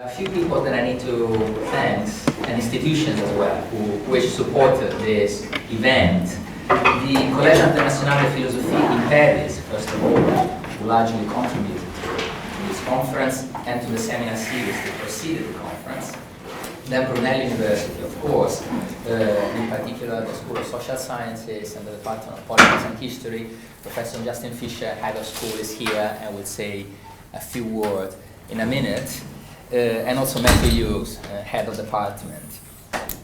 A few people that I need to thank, and institutions as well, which supported this event. The Collège International de Philosophie in Paris, first of all, who largely contributed to this conference and to the seminar series that preceded the conference. Then Brunel University, of course, in particular the School of Social Sciences and the Department of Politics and History. Professor Justin Fisher, head of school, is here and will say a few words in a minute. And also Matthew Hughes, head of department.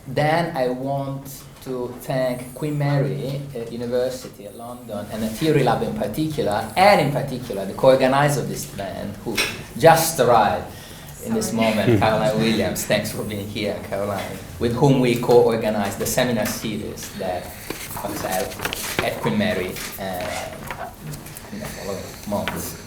Then I want to thank Queen Mary University in London and the Theory Lab in particular, and in particular the co-organizer of this event, who just arrived in this moment, Caroline Williams. Thanks for being here, Caroline, with whom we co-organized the seminar series that was held at Queen Mary in the following months.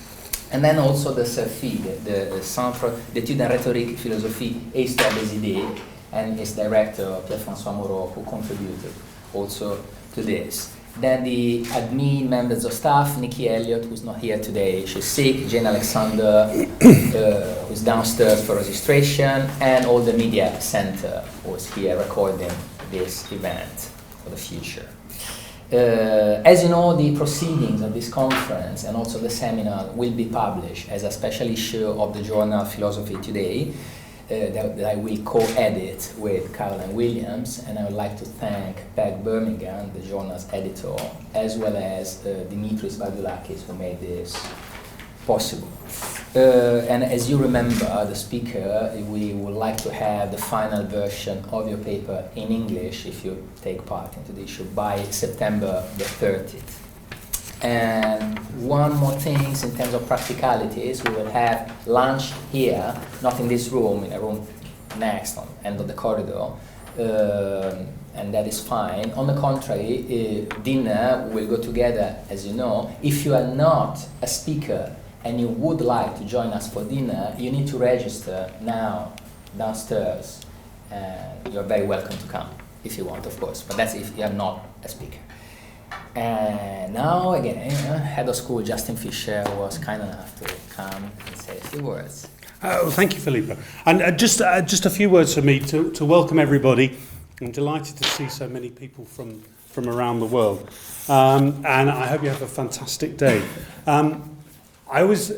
And then also the CERFID, the Centre d'études en rhétorique, philosophie et histoire des idées, and its director, Pierre-François Moreau, who contributed also to this. Then the admin members of staff, Nikki Elliott, who's not here today, she's sick, Jane Alexander, who's downstairs for registration, and all the media center was here recording this event for the future. As you know, the proceedings of this conference and also the seminar will be published as a special issue of the journal Philosophy Today that I will co-edit with Caroline Williams, and I would like to thank Peg Birmingham, the journal's editor, as well as Dimitris Vadoulakis, who made this possible. And as you remember, the speaker, we would like to have the final version of your paper in English, if you take part into the issue, by September the 30th. And one more thing in terms of practicalities, we will have lunch here, not in this room, in a room next, on the end of the corridor, and that is fine. On the contrary, dinner will go together, as you know. If you are not a speaker and you would like to join us for dinner, you need to register now downstairs, and you're very welcome to come if you want, of course, but that's if you are not a speaker. And now again, head of school Justin Fisher was kind enough to come and say a few words. Well, thank you, Fillipo. And just a few words for me to welcome everybody. I'm delighted to see so many people from around the world, and I hope you have a fantastic day. I always,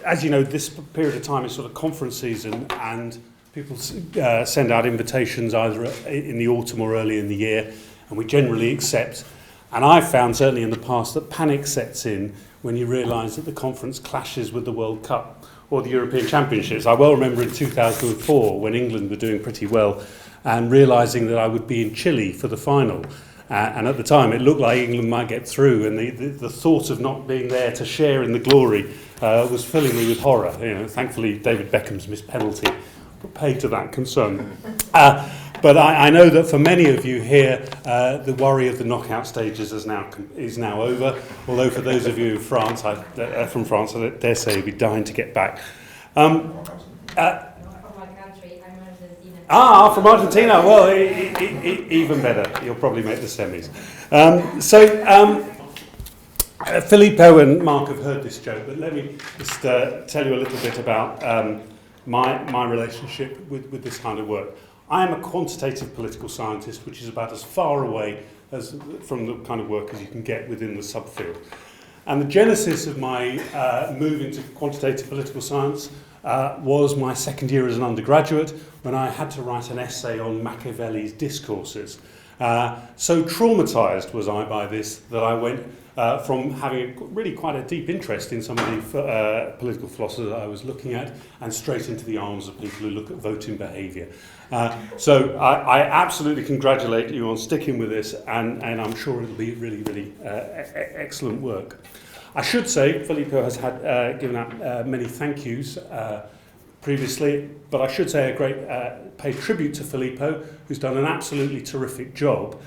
as you know, this period of time is sort of conference season, and people send out invitations either in the autumn or early in the year, and we generally accept. And I've found, certainly in the past, that panic sets in when you realise that the conference clashes with the World Cup or the European Championships. I well remember in 2004 when England were doing pretty well and realising that I would be in Chile for the final. And at the time, it looked like England might get through, and the thought of not being there to share in the glory was filling me with horror. Thankfully, David Beckham's missed penalty paid to that concern. But I know that for many of you here, the worry of the knockout stages is now over. Although for those of you in France, from France, I dare say you'd be dying to get back. From Argentina. Well, even better. You'll probably make the semis. Fillipo and Mark have heard this joke, but let me just tell you a little bit about my relationship with this kind of work. I am a quantitative political scientist, which is about as far away from the kind of work as you can get within the subfield. And the genesis of my move into quantitative political science was my second year as an undergraduate, when I had to write an essay on Machiavelli's discourses. So traumatised was I by this that I went from having really quite a deep interest in some of the political philosophers I was looking at, and straight into the arms of people who look at voting behaviour. So I absolutely congratulate you on sticking with this, and I'm sure it'll be really, really excellent work. I should say, Fillipo has given out many thank yous previously, but I should say a great paid tribute to Fillipo, who's done an absolutely terrific job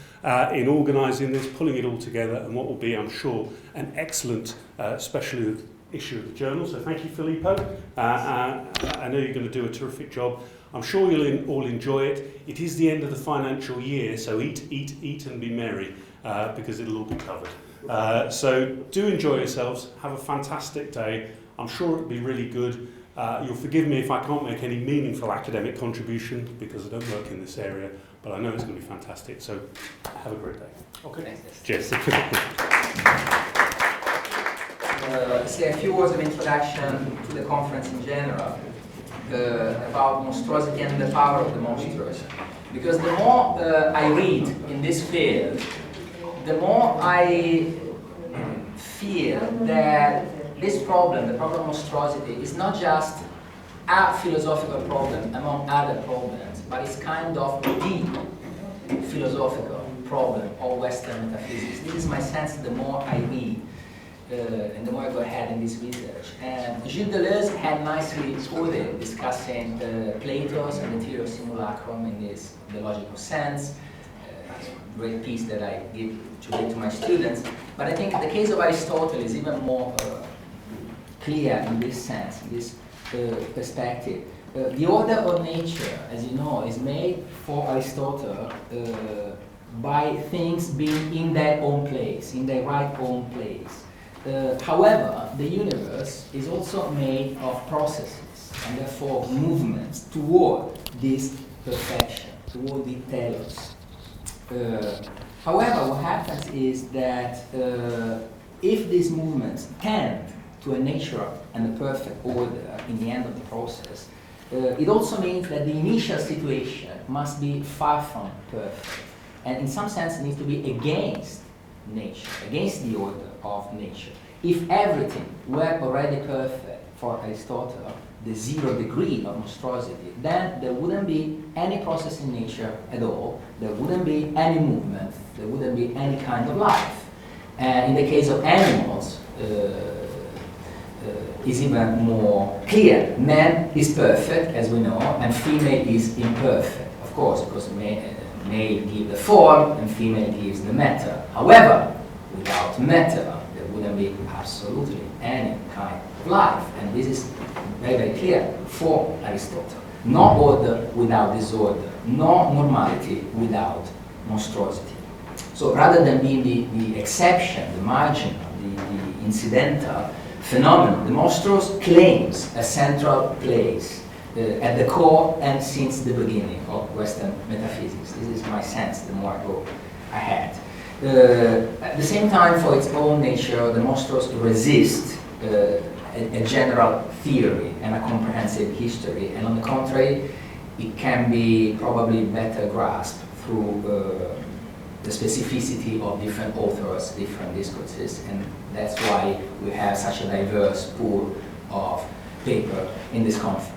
in organising this, pulling it all together, and what will be, I'm sure, an excellent special issue of the journal. So thank you, Fillipo. I know you're going to do a terrific job. I'm sure you'll all enjoy it. It is the end of the financial year, so eat and be merry, because it'll all be covered. So do enjoy yourselves. Have a fantastic day. I'm sure it'll be really good. You'll forgive me if I can't make any meaningful academic contribution because I don't work in this area, but I know it's going to be fantastic. So have a great day. Okay. Cheers. Say a few words of introduction to the conference in general about monstrosity and the power of the monstrous. Because the more I read in this field, the more I feel that this problem, the problem of monstrosity, is not just a philosophical problem among other problems, but it's kind of the philosophical problem of Western metaphysics. This is my sense the more I read and the more I go ahead in this research. And Gilles Deleuze had nicely put it, discussing Plato's and the theory of simulacrum in the logical sense. Great piece that I give to my students. But I think the case of Aristotle is even more clear in this sense, in this perspective. The order of nature, as you know, is made for Aristotle by things being in their own place, in their right own place. However, the universe is also made of processes and therefore movements toward this perfection, toward the telos. However, what happens is that if these movements tend to a natural and a perfect order in the end of the process, it also means that the initial situation must be far from perfect, and in some sense needs to be against nature, against the order of nature. If everything were already perfect for Aristotle, the 0 degree of monstrosity, then there wouldn't be any process in nature at all, there wouldn't be any movement, there wouldn't be any kind of life. And in the case of animals, is even more clear. Man is perfect, as we know, and female is imperfect, of course, because male gives the form and female gives the matter. However, without matter, there wouldn't be absolutely any kind of life, and this is very, very clear for Aristotle. No order without disorder, no normality without monstrosity. So rather than being the exception, the marginal, the incidental phenomenon, the monstrous claims a central place at the core and since the beginning of Western metaphysics. This is my sense, the more I go ahead. At the same time, for its own nature, the monstrous resists a general theory and a comprehensive history, and on the contrary, it can be probably better grasped through the specificity of different authors, different discourses, and that's why we have such a diverse pool of paper in this conference.